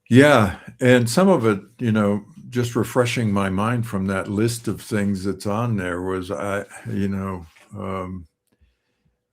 Yeah, and some of it, just refreshing my mind from that list of things that's on there was um,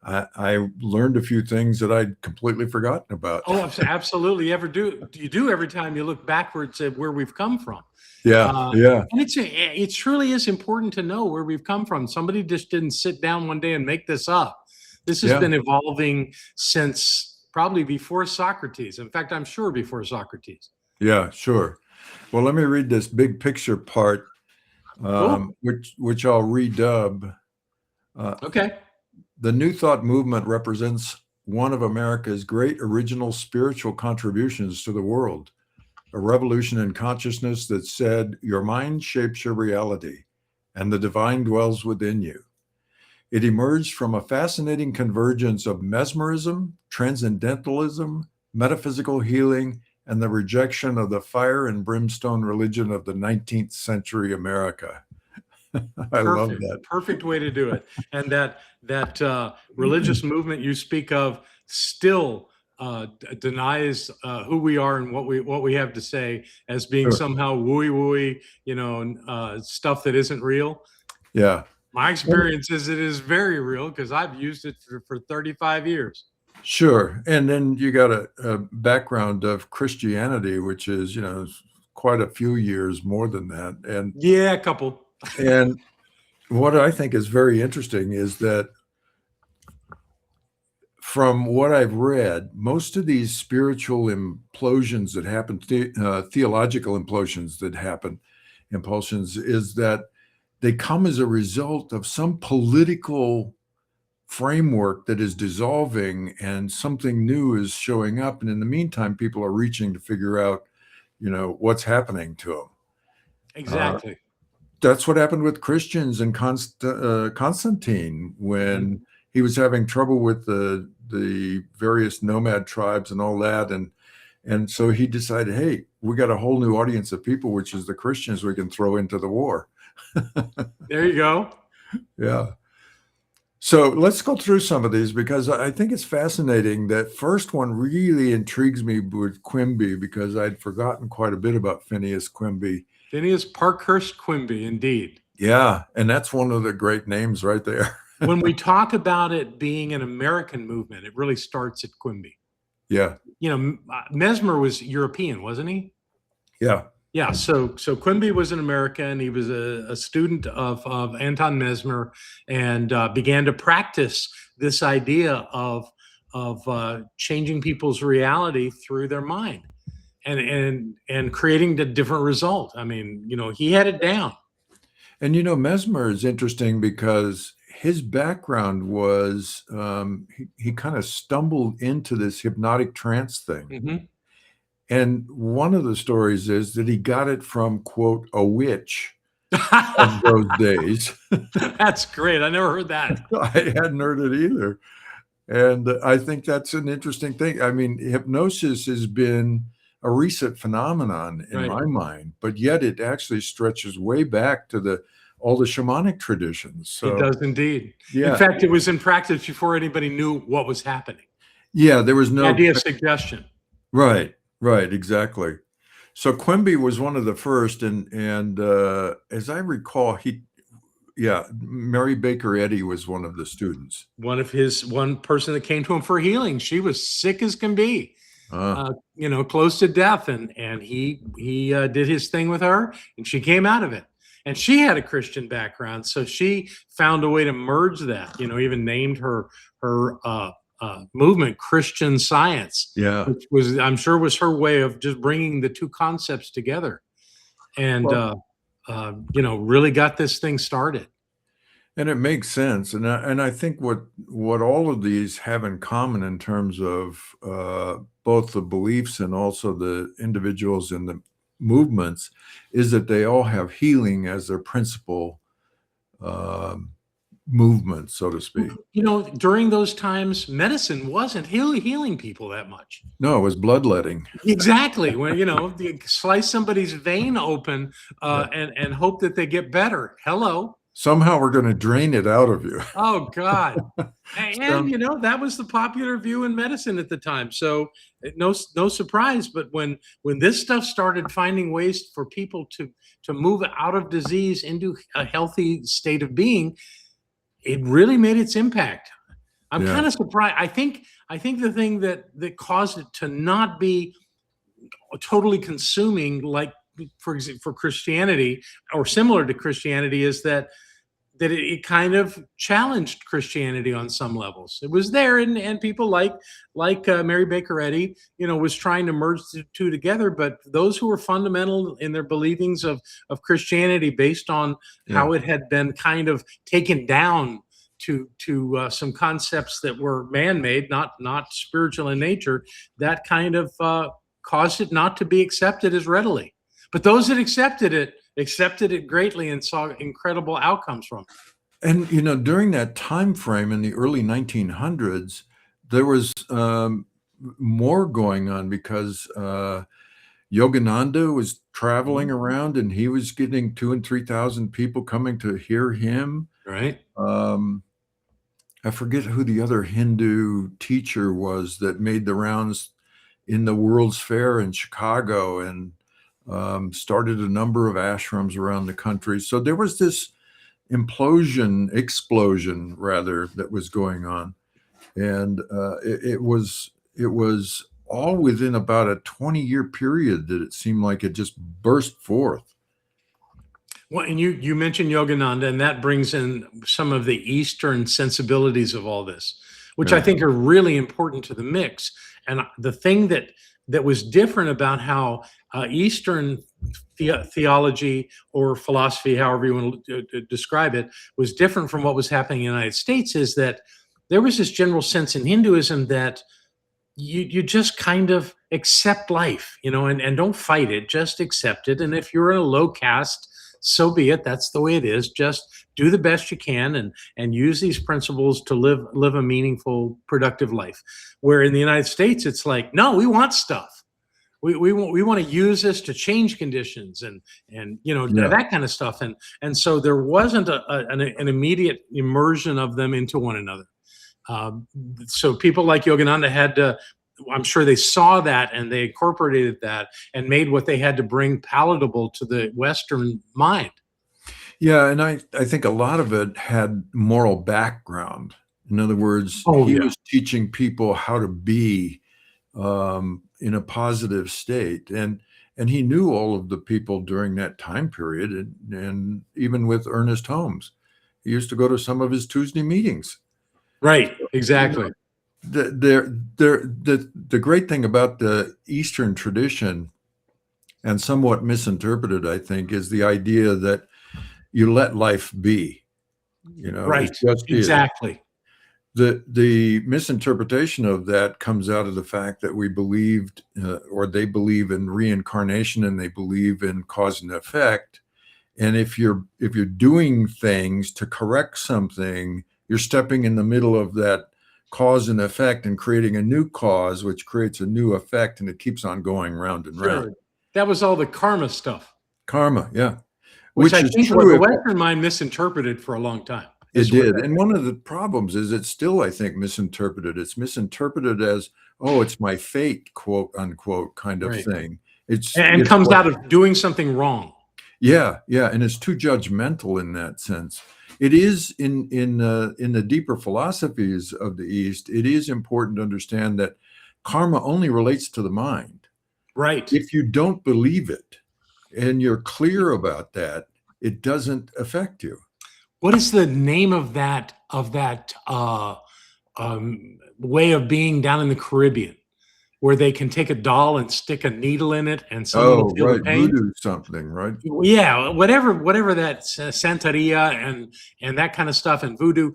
I learned a few things that I'd completely forgotten about. Oh, absolutely. You do every time you look backwards at where we've come from. Yeah, Uh, yeah, and it truly is important to know where we've come from. Somebody just didn't sit down one day and make this up. This has yeah, been evolving since probably before Socrates. In fact, I'm sure before Socrates. yeah, sure. Well, let me read this big picture part, Cool. which I'll redub. Uh, Okay. the New Thought movement represents one of America's great original spiritual contributions to the world, a revolution in consciousness that said, "Your mind shapes your reality, and the divine dwells within you." It emerged from a fascinating convergence of mesmerism, transcendentalism, metaphysical healing, and the rejection of the fire and brimstone religion of the 19th century America. I love Perfect. that. Perfect way to do it. And that religious movement you speak of still denies who we are and what we have to say as being Sure. somehow wooey wooey, stuff that isn't real. Yeah. My experience is it is very real because I've used it for 35 years. Sure. And then you got a background of Christianity, which is, quite a few years more than that. Yeah, a couple. And what I think is very interesting is that from what I've read, most of these spiritual implosions that happen, theological implosions that happen, impulsions, is that they come as a result of some political framework that is dissolving and something new is showing up. And in the meantime, people are reaching to figure out, what's happening to them. Exactly. That's what happened with Christians and Constantine when he was having trouble with the various nomad tribes and all that, and so he decided, hey, we got a whole new audience of people, which is the Christians we can throw into the war. There you go. Yeah. So let's go through some of these because I think it's fascinating. That first one really intrigues me with Quimby because I'd forgotten quite a bit about Phineas Quimby. Phineas Parkhurst Quimby, indeed. Yeah, and that's one of the great names right there. When we talk about it being an American movement, it really starts at Quimby. Yeah, Mesmer was European, wasn't he? yeah, Yeah. So Quimby was an American. He was a student of Anton Mesmer and began to practice this idea of changing people's reality through their mind and creating a different result. I mean, he had it down. and Mesmer is interesting because his background was he kind of stumbled into this hypnotic trance thing. Mm-hmm. And one of the stories is that he got it from, quote, a witch of those days. That's great. I never heard that. I hadn't heard it either. And I think that's an interesting thing. I mean, hypnosis has been a recent phenomenon in Right. my mind, but yet it actually stretches way back to all the shamanic traditions. So, It does indeed. yeah. In fact, it was in practice before anybody knew what was happening. Yeah, there was The no idea of suggestion. Right, right, exactly. So Quimby was one of the first, and as I recall, Mary Baker Eddy was one of the students. One person that came to him for healing. She was sick as can be, Uh, close to death, and he did his thing with her, and she came out of it. And she had a Christian background, so she found a way to merge that. Even named her movement Christian Science, yeah. which I'm sure was her way of just bringing the two concepts together, and Well, really got this thing started. and it makes sense, and I think what all of these have in common in terms of both the beliefs and also the individuals in the movements is that they all have healing as their principal um, movement, so to speak. During those times, medicine wasn't healing people that much. No, it was bloodletting. Exactly. When you slice somebody's vein open and hope that they get better. Hello. Somehow we're going to drain it out of you. Oh God. So, And that was the popular view in medicine at the time. So no surprise. But when this stuff started finding ways for people to move out of disease into a healthy state of being, it really made its impact. I'm yeah, kind of surprised. I think the thing that caused it to not be totally consuming, like for example, for Christianity or similar to Christianity, is that it kind of challenged Christianity on some levels. It was there, and people like Mary Baker Eddy, was trying to merge the two together. But those who were fundamental in their believings of Christianity, based on yeah. how it had been kind of taken down to some concepts that were man-made, not spiritual in nature, that kind of caused it not to be accepted as readily. But those that accepted it greatly and saw incredible outcomes from it. And during that time frame in the early 1900s, there was more going on because Yogananda was traveling around, and he was getting 2,000 and 3,000 people coming to hear him. Right. I forget who the other Hindu teacher was that made the rounds in the World's Fair in Chicago, and started a number of ashrams around the country. So there was this explosion rather, that was going on. And it was all within about a 20-year period that it seemed like it just burst forth. Well, and you mentioned Yogananda, and that brings in some of the Eastern sensibilities of all this, which I Yeah. think are really important to the mix. And the thing that was different about how Eastern theology or philosophy, however you want to describe it, was different from what was happening in the United States is that there was this general sense in Hinduism that you just kind of accept life, and don't fight it, just accept it. And if you're in a low caste, so be it. That's the way it is. Just do the best you can and use these principles to live a meaningful, productive life. Where in the United States, it's like, no, we want stuff. We want to use this to change conditions and Yeah. that kind of stuff. And so there wasn't an immediate immersion of them into one another. So people like Yogananda had to, I'm sure they saw that and they incorporated that and made what they had to bring palatable to the Western mind. Yeah, and I think a lot of it had moral background. In other words, Oh he yeah. was teaching people how to be in a positive state, and he knew all of the people during that time period, and even with Ernest Holmes, he used to go to some of his Tuesday meetings. Right. You know, Exactly. the great thing about the Eastern tradition, and somewhat misinterpreted, I think, is the idea that you let life be. It Right. just is. Exactly. The misinterpretation of that comes out of the fact that we believed, or they believe in reincarnation, and they believe in cause and effect. And if you're doing things to correct something, you're stepping in the middle of that cause and effect and creating a new cause, which creates a new effect, and it keeps on going round and round. Sure. That was all the karma stuff, Karma, yeah, which which I is think true. the If Western mind misinterpreted for a long time. It Is what did. that. And one of the problems is it's still, I think, misinterpreted. It's misinterpreted as, oh, it's my fate, quote unquote, kind of Right. thing. It's Comes what, out of doing something wrong. yeah, yeah, and it's too judgmental in that sense. It is in the deeper philosophies of the East. It is important to understand that karma only relates to the mind. Right. If you don't believe it and you're clear about that, it doesn't affect you. What is the name of that way of being down in the Caribbean, where they can take a doll and stick a needle in it, and someone will Oh, feel the right, pain? voodoo something, right? Yeah, whatever that Santeria and that kind of stuff and voodoo,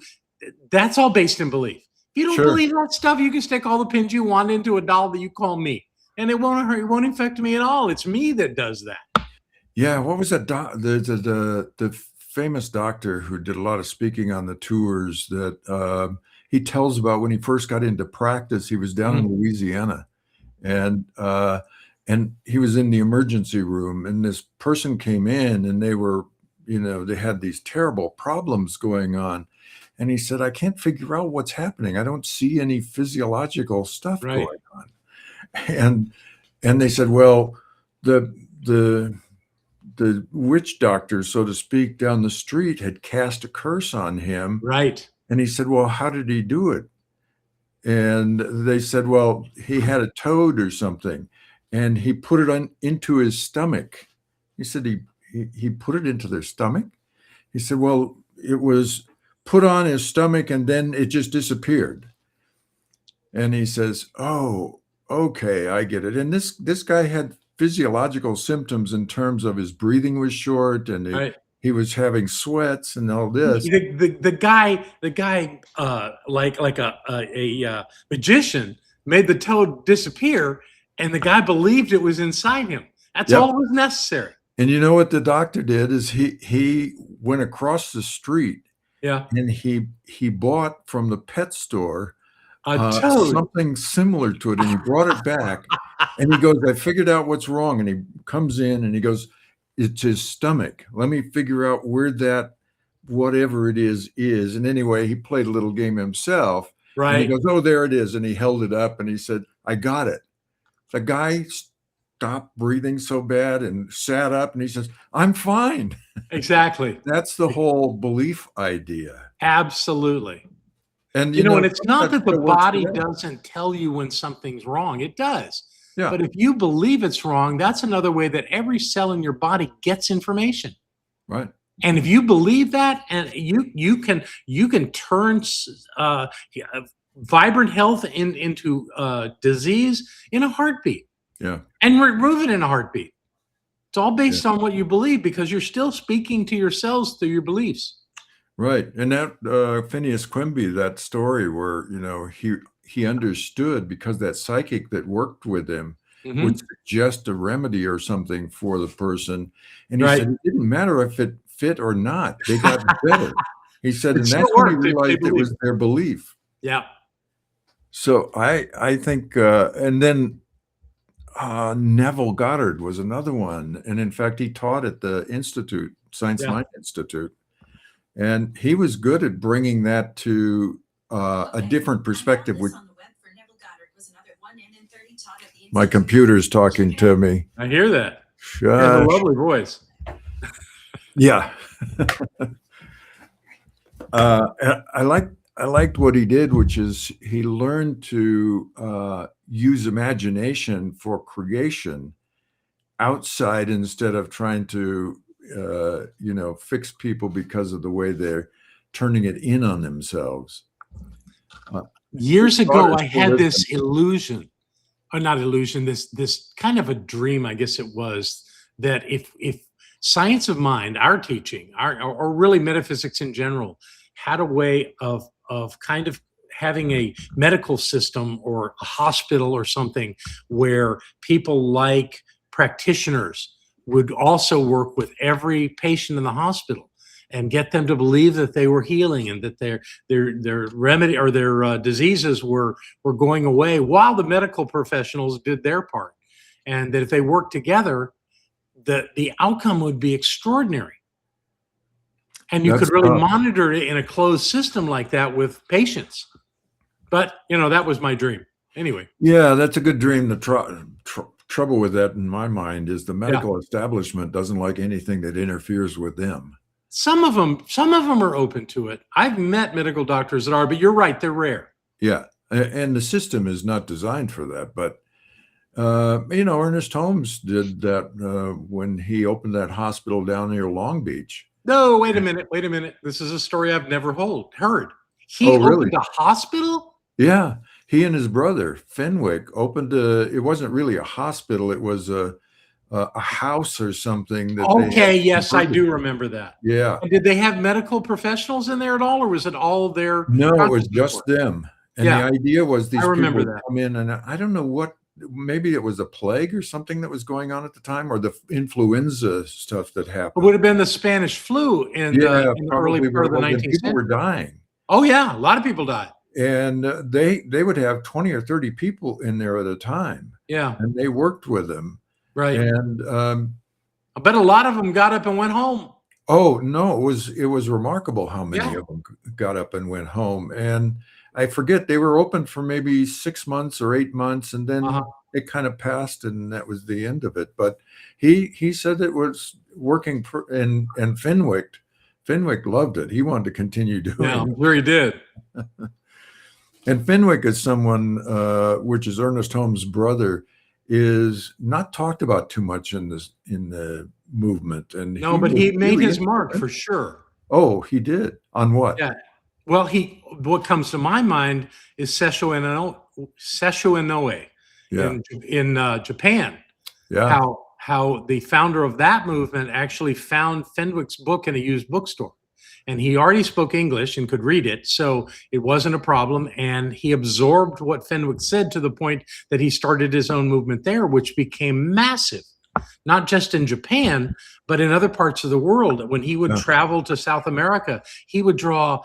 that's all based in belief. If you don't Sure. believe that stuff, you can stick all the pins you want into a doll that you call me, and it won't hurt. It won't affect me at all. It's me that does that. Yeah, what was that the famous doctor who did a lot of speaking on the tours that he tells about when he first got into practice. He was down in Louisiana, and he was in the emergency room, and this person came in, and they were, they had these terrible problems going on. And he said, I can't figure out what's happening. I don't see any physiological stuff Right. going on. And they said, well, the witch doctor, so to speak, down the street had cast a curse on him. Right. And he said, well, how did he do it? And they said, well, he had a toad or something, and he put it into his stomach. He said he put it into their stomach. He said, well, it was put on his stomach and then it just disappeared. And he says, oh, okay, I get it. And this guy had physiological symptoms in terms of his breathing was short, and Right. he was having sweats and all this. The guy, like a magician made the toad disappear, and the guy believed it was inside him. That's Yep. all that was necessary. And you know what the doctor did is he went across the street, Yeah. and he bought from the pet store A toad. something similar to it, and he brought it back. And he goes, I figured out what's wrong. And he comes in and he goes, it's his stomach. Let me figure out where that whatever it is. And anyway, he played a little game himself. Right. And he goes, oh, there it is. And he held it up and he said, I got it. The guy stopped breathing so bad and sat up and he says, I'm fine. Exactly. That's the whole belief idea. Absolutely. And and it's not that the body together. doesn't tell you when something's wrong. It does. Yeah. But if you believe it's wrong, that's another way that every cell in your body gets information. Right. And if you believe that, and you can turn vibrant health into disease in a heartbeat. Yeah. And remove it in a heartbeat. It's all based on what you believe, because you're still speaking to your cells through your beliefs. Right. And that Phineas Quimby, that story where, he understood, because that psychic that worked with him would suggest a remedy or something for the person. And he said it didn't matter if it fit or not. They got better. He said, and that's when he realized it was their belief. Yeah. So I think, and then Neville Goddard was another one. And in fact, he taught at the Institute, Science Mind Institute. And he was good at bringing that to a different perspective. My computer's talking to me. I hear that. Shush. You have a lovely voice. Yeah. I liked what he did, which is he learned to use imagination for creation outside, instead of trying to fix people because of the way they're turning it in on themselves. Years ago, I had this illusion, or not illusion, this kind of a dream, I guess it was, that if science of mind, our teaching, or really metaphysics in general, had a way of kind of having a medical system or a hospital or something where people like practitioners would also work with every patient in the hospital and get them to believe that they were healing and that their remedy or their diseases were going away, while the medical professionals did their part, and that if they worked together, the outcome would be extraordinary. And you could really monitor it in a closed system like that with patients. But that was my dream. Anyway. Yeah, that's a good dream. The trouble with that, in my mind, is the medical establishment doesn't like anything that interferes with them. Some of them are open to it. I've met medical doctors that are, but you're right, they're rare. Yeah, and the system is not designed for that. But Ernest Holmes did that when he opened that hospital down near Long Beach. No, wait a minute. This is a story I've never heard. He really? opened a hospital? Yeah, he and his brother Fenwick opened it wasn't really a hospital. It was a house or something. Yes, I do remember that. Yeah. And did they have medical professionals in there at all, or was it all their? No, it was just them. And the idea was these people would that. come in, and I don't know what, maybe it was a plague or something that was going on at the time, or the influenza stuff that happened. It would have been the Spanish flu in the early part of the 19th century. People were dying. Oh yeah, a lot of people died. And they would have 20 or 30 people in there at a time. Yeah. And they worked with them. Right. And I bet a lot of them got up and went home. Oh, no, it was remarkable how many Yeah. of them got up and went home, and I forget, they were open for maybe 6 months or 8 months, and then Uh-huh. it kinda passed, and that was the end of it, but he said it was working per and Fenwick loved it, he wanted to continue Yeah, doing I'm it. sure he did. And Fenwick is someone, which is Ernest Holmes' brother, is not talked about too much in the movement, and No, he but was he made really his mark influential. for sure. Oh, he did? On what? Yeah. Well, what comes to my mind is Sessho Inoue Yeah, in Japan. yeah, How the founder of that movement actually found Fenwick's book in a used bookstore. And he already spoke English and could read it, so it wasn't a problem. And he absorbed what Fenwick said to the point that he started his own movement there, which became massive, not just in Japan, but in other parts of the world. When he would yeah, travel to South America, he would draw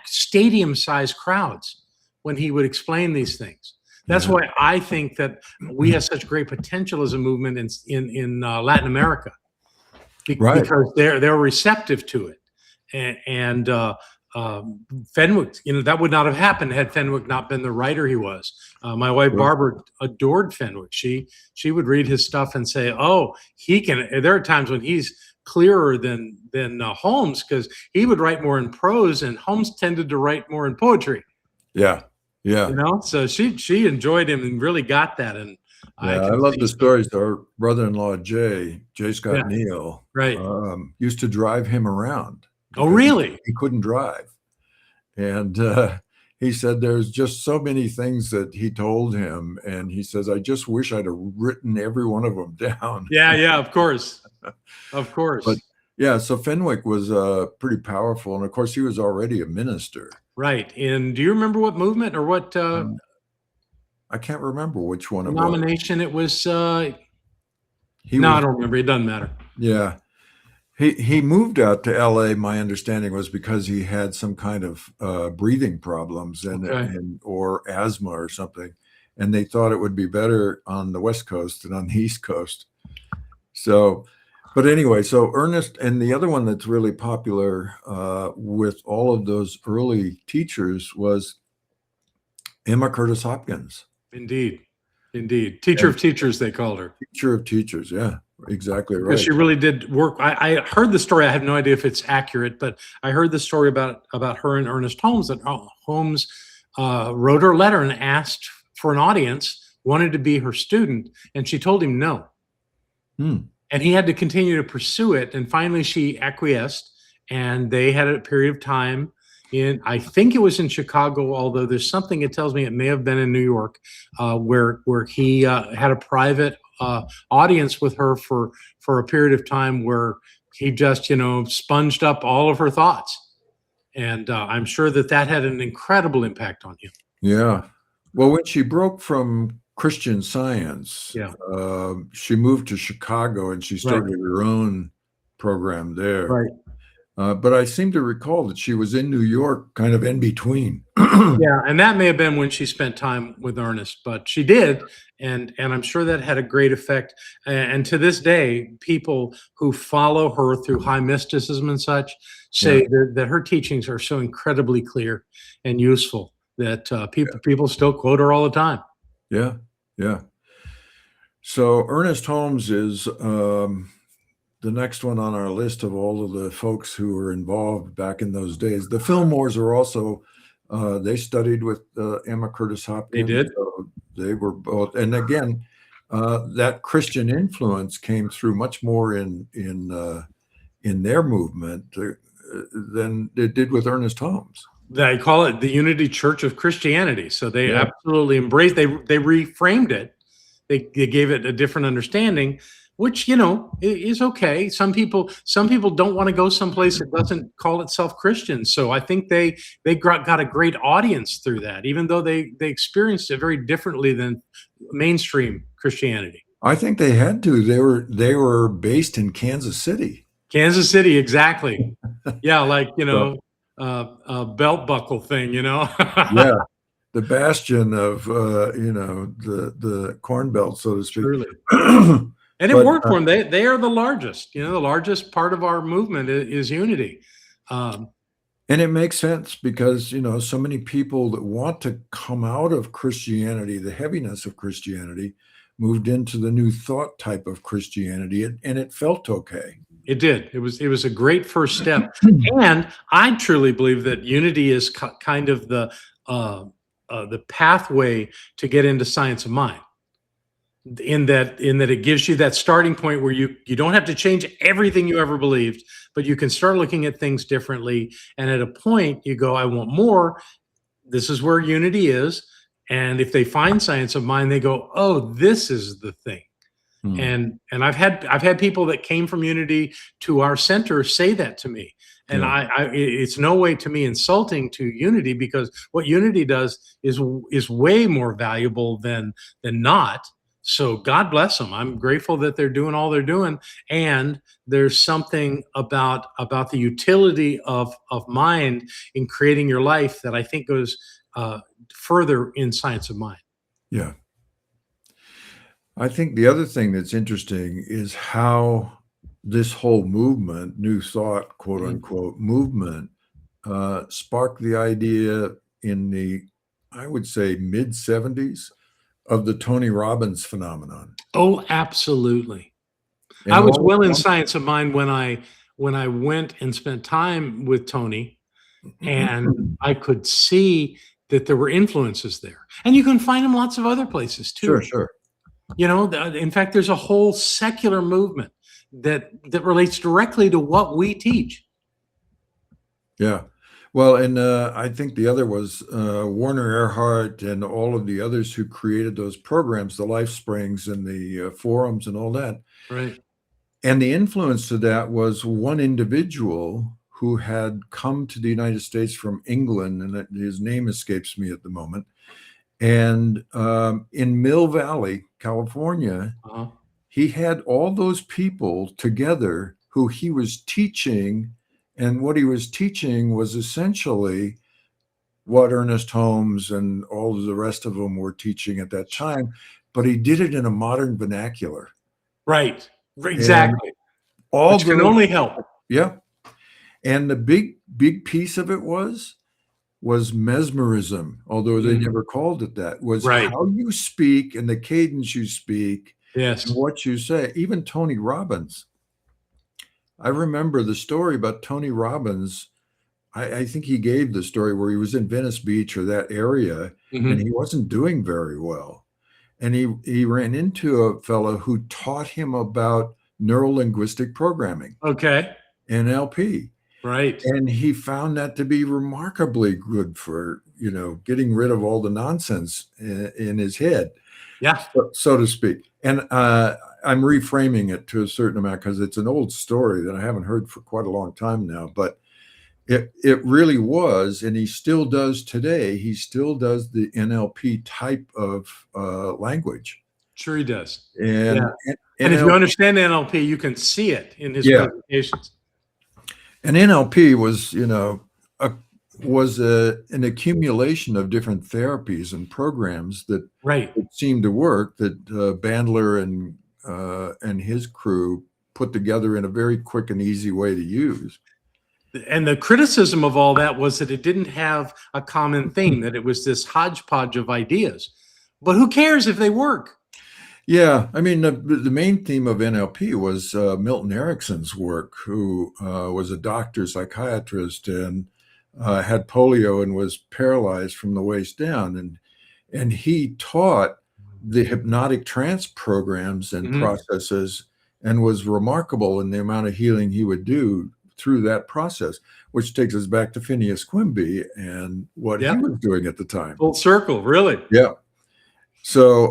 stadium-sized crowds when he would explain these things. That's yeah. why I think that we have such great potential as a movement in Latin America, Right, because they're receptive to it. And um, Fenwick, that would not have happened had Fenwick not been the writer he was. My wife sure. Barbara adored Fenwick. She would read his stuff and say, "Oh, he can." There are times when he's clearer than Holmes, because he would write more in prose, and Holmes tended to write more in poetry. Yeah, yeah, So she enjoyed him and really got that, and I yeah, I can love see. the stories. Our brother-in-law, J. Yeah, Scott Neal, right. used to drive him around Oh, because really? he couldn't drive, and, he said there's just so many things that he told him, and he says, "I just wish I'd have written every one of them down." Yeah, yeah. Of course, of But, course. yeah, so Fenwick was, pretty powerful, and of course, he was already a minister. Right. And do you remember what movement or what Um, I can't remember which one it was. denomination it was? He No, I was don't remember. It doesn't matter. Yeah. He moved out to LA, my understanding was because he had some kind of, breathing problems Okay. and or asthma or something, and they thought it would be better on the West Coast than on the East Coast. So, but anyway, so Ernest and the other one that's really popular, with all of those early teachers was Emma Curtis Hopkins, Indeed. Indeed. Teacher and of teachers, they called her, teacher of teachers, yeah, exactly because right. she really did work. I heard the story. I have no idea if it's accurate, but I heard the story about her and Ernest Holmes, that Holmes wrote her a letter and asked for an audience, wanted to be her student, and she told him no. Hmm, And he had to continue to pursue it, and finally she acquiesced, and they had a period of time in, I think it was in Chicago, although there's something that tells me it may have been in New York, where he had a private audience with her for a period of time, where he just sponged up all of her thoughts, and I'm sure that had an incredible impact on him. yeah. Well, when she broke from Christian Science, Yeah. she moved to Chicago and she Right. started her own program there. Right. But I seem to recall that she was in New York kind of in between. Yeah, and that may have been when she spent time with Ernest, but she did, and I'm sure that had a great effect. And to this day, people who follow her through high mysticism and such Yeah, say that her teachings are so incredibly clear and useful that people still quote her all the time. yeah, yeah. So Ernest Holmes is the next one on our list of all of the folks who were involved back in those days. The Fillmores are also, they studied with Emma Curtis They Hopkins. did. So they were both, and again, that Christian influence came through much more in their movement than it did with Ernest Holmes. They call it the Unity Church of Christianity. So they Yeah, absolutely embraced. They reframed it. They gave it a different understanding, which is okay. Some people don't want to go someplace that doesn't call itself Christian. So I think they got a great audience through that, even though they experienced it very differently than mainstream Christianity. I think they had to. They were based in Kansas City. Kansas City, exactly. Yeah, like So, a belt buckle thing. yeah, the bastion of the Corn Belt, so to speak. Truly. And it But worked for them. They are the largest. The largest part of our movement is unity. Um, and it makes sense because, so many people that want to come out of Christianity, the heaviness of Christianity, moved into the new thought type of Christianity, and it felt okay. It did. It was a great first step, and I truly believe that unity is kind of the pathway to get into science of mind. In that it gives you that starting point where you don't have to change everything you ever believed, but you can start looking at things differently. And at a point, you go, "I want more." This is where unity is. And if they find science of mind, they go, "Oh, this is the thing." Hmm. And I've had people that came from unity to our center say that to me, and Yeah. it's no way to me insulting to unity, because what unity does is way more valuable than not. So God bless them. I'm grateful that they're doing all they're doing, and there's something about the utility of mind in creating your life that I think goes further in science of mind. Yeah. I think the other thing that's interesting is how this whole movement, New Thought, quote Mhm. unquote, movement, sparked the idea in the, I would say, mid 70s of the Tony Robbins phenomenon. Oh, absolutely. I And was all, well in science of mind when I went and spent time with Tony, and I could see that there were influences there. And you can find them lots of other places sure, too. sure. In fact, there's a whole secular movement that relates directly to what we teach. Yeah. Well, and I think the other was Warner Earhart and all of the others who created those programs, the Life Springs and the forums and all that. Right. And the influence to that was one individual who had come to the United States from England, and his name escapes me at the moment. And in Mill Valley, California, Uh-huh. he had all those people together who he was teaching. And what he was teaching was essentially what Ernest Holmes and all of the rest of them were teaching at that time, but he did it in a modern vernacular. Right. And Exactly. all Which can those, only help. yeah. And the big piece of it was mesmerism, although they Mm. never called it that, was Right. how you speak and the cadence you speak and Yes. what you say. Even Tony Robbins. I remember the story about Tony Robbins. I think he gave the story where he was in Venice Beach or that area, and Mhm. he wasn't doing very well. And he ran into a fellow who taught him about neuro-linguistic programming, Okay. NLP. Right. And he found that to be remarkably good for, getting rid of all the nonsense in his head, Yeah. so to speak. And I'm reframing it to a certain amount because it's an old story that I haven't heard for quite a long time now. But it really was, and he still does today. He still does the NLP type of language. Sure he does. Yeah. And And if you NLP, understand NLP, you can see it in his yeah, presentations. and NLP was, an accumulation of different therapies and programs that Right. seemed to work that Bandler and his crew put together in a very quick and easy way to use. And the criticism of all that was that it didn't have a common theme, that it was this hodgepodge of ideas. But who cares if they work? Yeah, I mean, the main theme of NLP was Milton Erickson's work, who was a doctor, psychiatrist, and had polio and was paralyzed from the waist down. And he taught the hypnotic trance programs and Mhm. processes and was remarkable in the amount of healing he would do through that process, which takes us back to Phineas Quimby and what he Yeah. was doing at the time. Full circle, really. Yeah. So,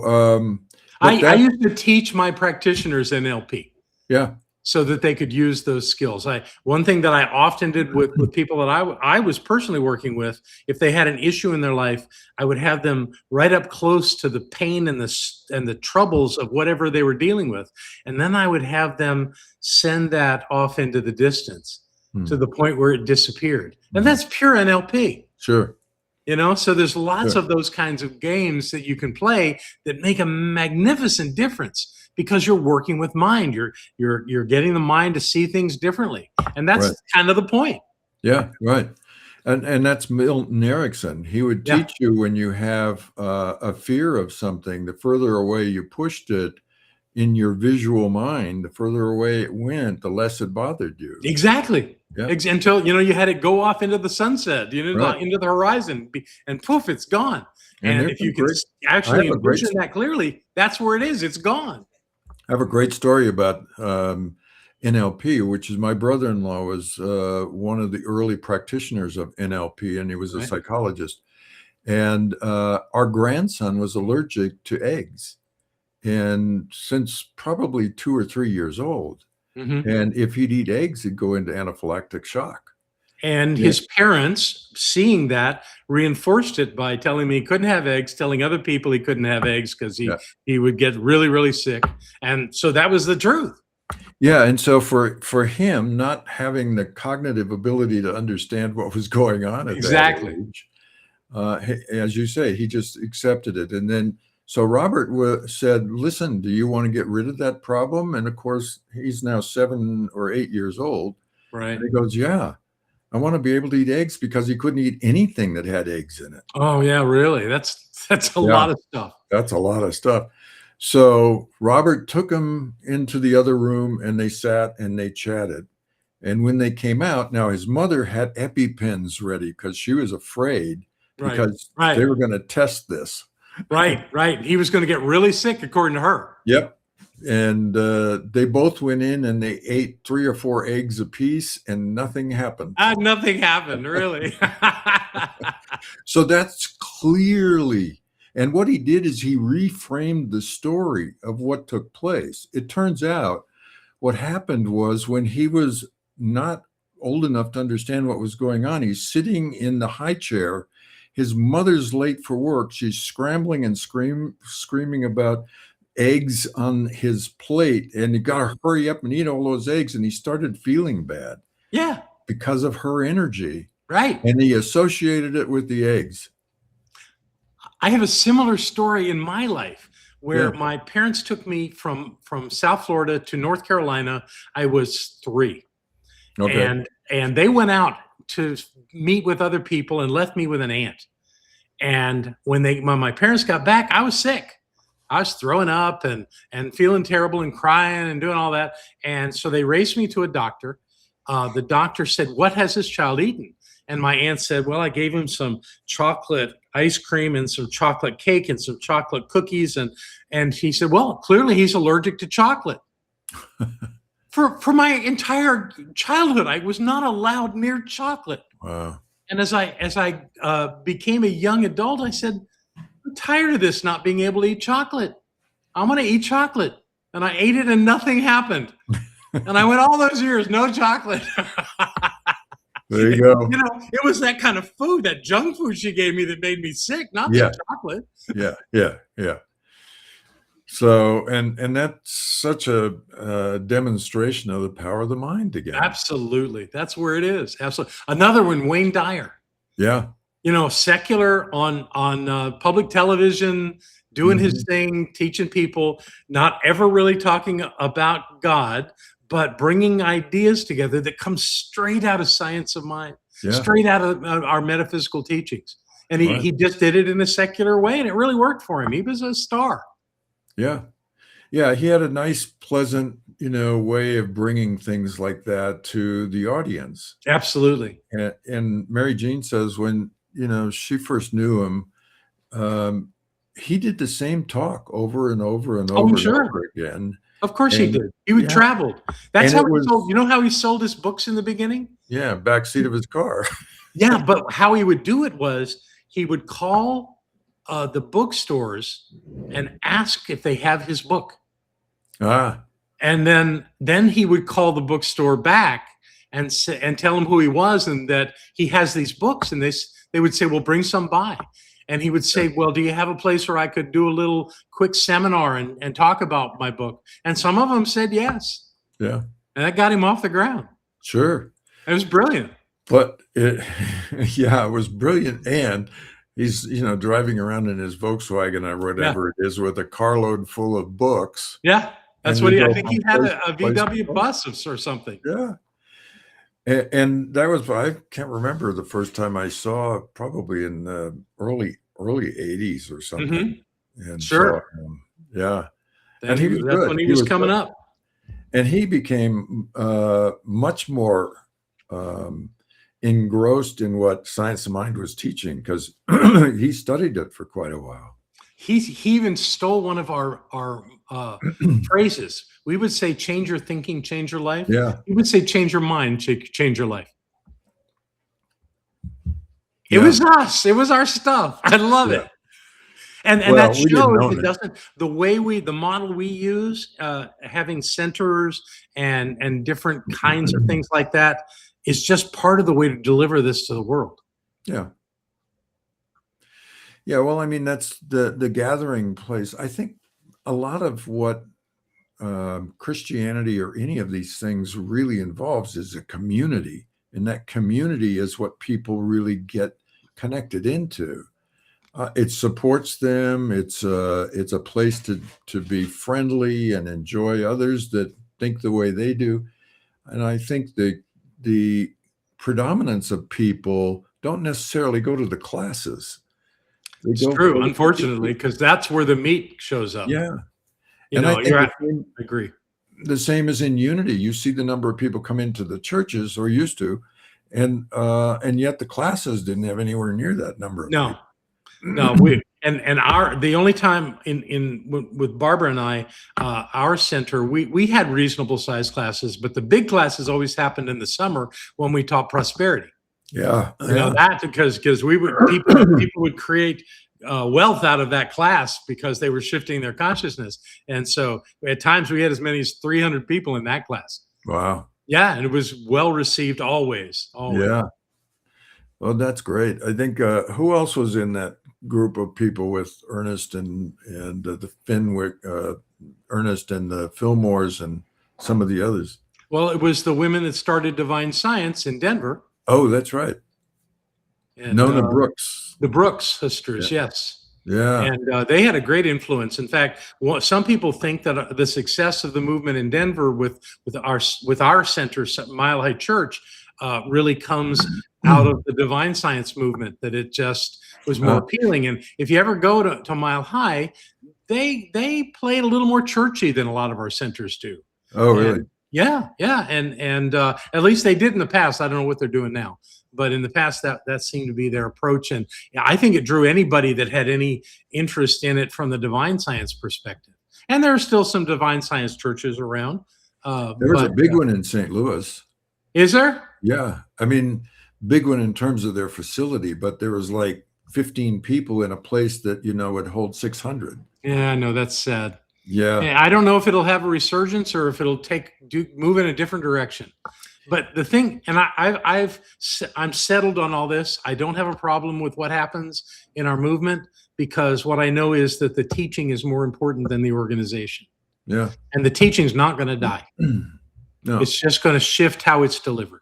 but I that, used to teach my practitioners NLP yeah, so that they could use those skills. One thing that I often did with people that I was personally working with, if they had an issue in their life, I would have them right up close to the pain and the troubles of whatever they were dealing with, and then I would have them send that off into the distance to Hmm. the point where it disappeared. And that's pure NLP. Sure. So there's lots Sure. of those kinds of games that you can play that make a magnificent difference because you're working with mind. You're getting the mind to see things differently, and Right. that's kind of the point. Yeah, right. And that's Milton Erickson. He would Yeah, teach you when you have a fear of something, the further away you pushed it in your visual mind, the further away it went, the less it bothered you. exactly. Yeah, Until you had it go off into the sunset, right. into the horizon, and poof, it's gone. And And there's if some you can great. I actually have a great. envision that clearly, that's where it is. It's gone. I have a great story about NLP, which is my brother-in-law was one of the early practitioners of NLP, and he was a Right. psychologist. And our grandson was allergic to eggs, and since probably 2 or 3 years old. Mhm. And if he'd eat eggs, he'd go into anaphylactic shock. And Yeah, his parents, seeing that, reinforced it by telling me he couldn't have eggs, telling other people he couldn't have eggs because yeah, he would get really, really sick. And so that was the truth. yeah. And so for him, not having the cognitive ability to understand what was going on at Exactly. that age, as you say, he just accepted it. And then so Robert said, "Listen, do you want to get rid of that problem?" And of course, he's now 7 or 8 years old, Right. and he goes, "Yeah, I want to be able to eat eggs," because he couldn't eat anything that had eggs in it. Oh yeah, really. That's a Yeah. lot of stuff. That's a lot of stuff. So Robert took him into the other room and they sat and they chatted. And when they came out, now his mother had EpiPens ready because she was afraid Right. because they Right. were going to test this. Right. Right. He was going to get really sick, according to her. Yep. And they both went in and they ate 3 or 4 eggs apiece and nothing happened. Nothing happened, really. So that's clearly, and what he did is he reframed the story of what took place. It turns out what happened was when he was not old enough to understand what was going on, he's sitting in the high chair. His mother's late for work. She's scrambling and screaming about eggs on his plate, and he got to hurry up and eat all those eggs. And he started feeling bad Yeah. because of her energy, Right. and he associated it with the eggs. I have a similar story in my life where Yeah. my parents took me from South Florida to North Carolina. I was 3. Okay. And they went out to meet with other people and left me with an aunt. And when my parents got back, I was sick. I was throwing up and feeling terrible and crying and doing all that. And so they raced me to a doctor. The doctor said, "What has this child eaten?" And my aunt said, "Well, I gave him some chocolate ice cream and some chocolate cake and some chocolate cookies." And he said, "Well, clearly he's allergic to chocolate." For my entire childhood, I was not allowed near chocolate. Wow. And as I became a young adult, I said, "I'm tired of this not being able to eat chocolate. I'm going to eat chocolate." And I ate it and nothing happened. And I went all those years, no chocolate. There you go. It was that kind of food, that junk food she gave me that made me sick, not Yeah. the chocolate. Yeah. Yeah. Yeah. So, and that's such a demonstration of the power of the mind again. Absolutely. That's where it is. Absolutely. Another one, Wayne Dyer. Yeah. Secular on public television, doing his Mhm. thing, teaching people, not ever really talking about God, but bringing ideas together that come straight out of science of mind, Yeah. straight out of our metaphysical teachings. And Right. he just did it in a secular way, and it really worked for him. He was a star. Yeah. Yeah. He had a nice, pleasant, way of bringing things like that to the audience. Absolutely. And Mary Jean says when, she first knew him, he did the same talk over and over and Oh, over I'm and sure. over again. Of course he And did. He would yeah, travel. That's and how it he was, sold. You know how he sold his books in the beginning? yeah, backseat of his car. Yeah, but how he would do it was he would call the bookstores and ask if they have his book. Ah, And then he would call the bookstore back and tell them who he was and that he has these books. And they would say, "Well, bring some by." And he would say, "Well, do you have a place where I could do a little quick seminar and talk about my book?" And some of them said yes. yeah, And that got him off the ground. sure. It was brilliant. But yeah, it was brilliant. And He's, driving around in his Volkswagen or Yeah. whatever it is with a carload full of books. Yeah. That's And what we I go think from he had place a to place to VW place. bus or something. Yeah. And that was, I can't remember the first time I saw, probably in the early 80s or something. Mhm. And saw Sure. him. Yeah. And he was That's good. when he He was was coming good. up. And he became much more um, engrossed in what Science of Mind was teaching, because he studied it for quite a while. He even stole one of our phrases. We would say, "Change your thinking, change your life." Yeah. He would say, "Change your mind, change your life." It Yeah. was us. It was our stuff. I love Yeah. it. And that Well, we didn't shows own it it. doesn't the model we use, having centers and different kinds of things like that is just part of the way to deliver this to the world. Yeah. Yeah. Well, I mean, that's the gathering place. I think a lot of what Christianity or any of these things really involves is a community. And that community is what people really get connected into. It supports them. It's a place to be friendly and enjoy others that think the way they do. And I think the predominance of people don't necessarily go to the classes. They It's go true, for unfortunately, because that's where the meat shows up. yeah. And I think You're the at same, agree. the same as in unity. You see the number of people come into the churches, or used to, and yet the classes didn't have anywhere near that number of No, people. no, we and our the only time with Barbara and I, our center, we had reasonable sized classes, but the big classes always happened in the summer when we taught prosperity. Yeah, yeah. That because we would people would create wealth out of that class because they were shifting their consciousness, and so at times we had as many as 300 people in that class. Wow. Yeah, and it was well received always, always. Yeah. Well, that's great. I think who else was in that group of people with Ernest and the Finwick, Ernest and the Fillmores and some of the others? Well, it was the women that started Divine Science in Denver, Oh, that's right. and Nona Brooks. the Brooks Yeah. sisters, yes. Yeah. And they had a great influence. In fact, some people think that the success of the movement in Denver with our center, Mile High Church, really comes out of the Divine Science movement. That it just was more appealing. And if you ever go to Mile High, they play it a little more churchy than a lot of our centers do. Oh, really? And yeah, yeah, and at least they did in the past. I don't know what they're doing now, but in the past, that seemed to be their approach. And I think it drew anybody that had any interest in it from the divine science perspective. And there are still some divine science churches around. There was a big one in St. Louis. Is there? Yeah. I mean, big one in terms of their facility, but there was like 15 people in a place that, would hold 600. Yeah, no, that's sad. Yeah. I don't know if it'll have a resurgence or if it'll move in a different direction. But the thing, and I'm settled on all this. I don't have a problem with what happens in our movement because what I know is that the teaching is more important than the organization. Yeah. And the teaching's not going to die. No. It's just going to shift how it's delivered.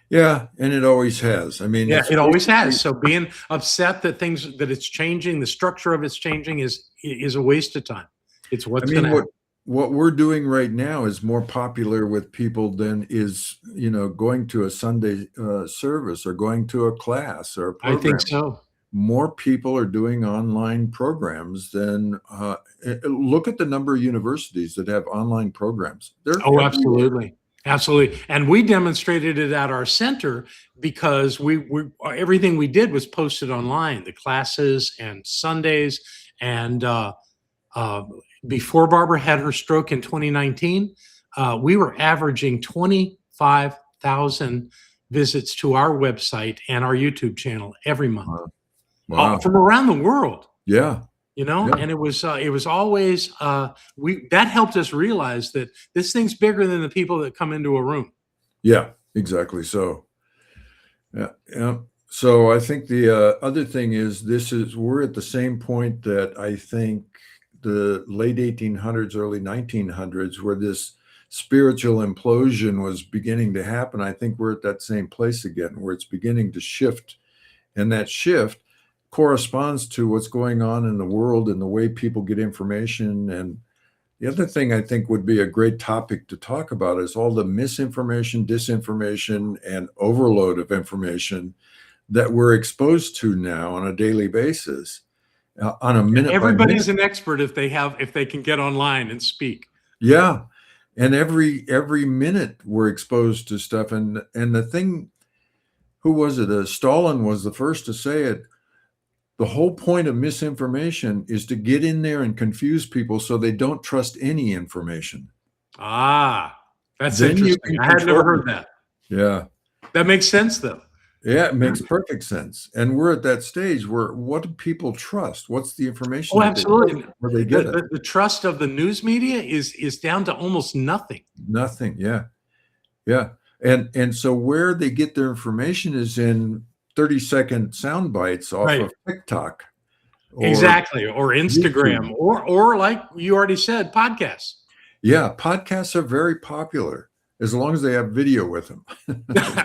Yeah, and it always has. I mean, Yeah, it always has. So being upset that it's changing, the structure of it's changing is a waste of time. It's what's going to happen. What we're doing right now is more popular with people than is, going to a Sunday service or going to a class or a program. I think so. More people are doing online programs than look at the number of universities that have online programs. Oh, absolutely. Absolutely. And we demonstrated it at our center because everything we did was posted online, the classes and Sundays. And before Barbara had her stroke in 2019, we were averaging 25,000 visits to our website and our YouTube channel every month. Wow. From around the world. Yeah. Yeah. And it was always that helped us realize that this thing's bigger than the people that come into a room. Yeah, exactly. So, yeah. So I think the other thing is we're at the same point that I think the late 1800s, early 1900s, where this spiritual implosion was beginning to happen. I think we're at that same place again, where it's beginning to shift, and that shift, corresponds to what's going on in the world and the way people get information. And the other thing I think would be a great topic to talk about is all the misinformation, disinformation, and overload of information that we're exposed to now on a daily basis, on a minute by Everybody's minute. an expert if they can get online and speak. Yeah. And every minute we're exposed to stuff. And the thing, who was it? Stalin was the first to say it. The whole point of misinformation is to get in there and confuse people so they don't trust any information. Ah, that's Then you interesting. can I had never control heard them. that. Yeah. That makes sense, though. Yeah, it makes perfect sense. And we're at that stage where what do people trust? What's the information Oh, that they absolutely. trust, where they get it? The trust of the news media is down to almost nothing. Nothing. Yeah. Yeah. And so where they get their information is in 30-second sound bites off Right. of TikTok. Or Exactly. Or Instagram, YouTube. or like you already said, podcasts. Yeah, podcasts are very popular as long as they have video with them.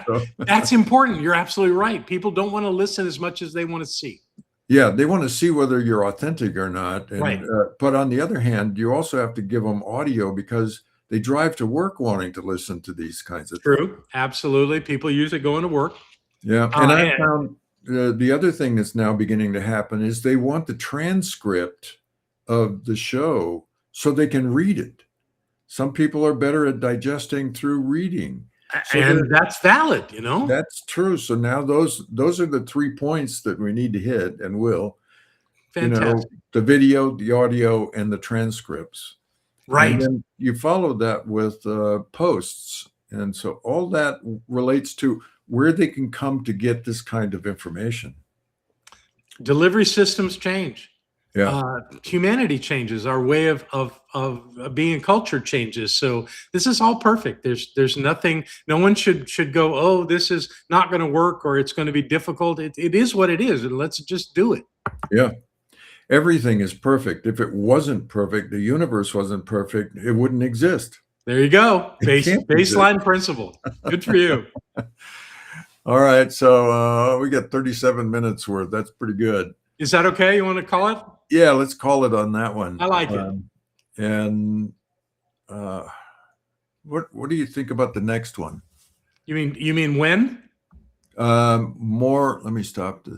So, That's important. You're absolutely right. People don't want to listen as much as they want to see. yeah, they want to see whether you're authentic or not. And Right. But on the other hand, you also have to give them audio because they drive to work wanting to listen to these kinds of things. True. Absolutely. People use it going to work. Yeah, and I And found the other thing that's now beginning to happen is they want the transcript of the show so they can read it. Some people are better at digesting through reading. So and that's valid, that's true. So now those are the 3 points that we need to hit and will, Fantastic. the video, the audio, and the transcripts. Right. And then you follow that with posts. And so all that relates to where they can come to get this kind of information. Delivery systems change. Yeah. Humanity changes. Our way of being a culture changes. So this is all perfect. There's nothing. No one should go, oh, this is not going to work or it's going to be difficult. It is what it is, and let's just do it. Yeah. Everything is perfect. If it wasn't perfect, the universe wasn't perfect, it wouldn't exist. There you go. can't Baseline principle. Good for you. All right. So we got 37 minutes worth. That's pretty good. Is that okay? You want to call it? Yeah, let's call it on that one. I like it. And what do you think about the next one? You mean when? More. Let me stop this.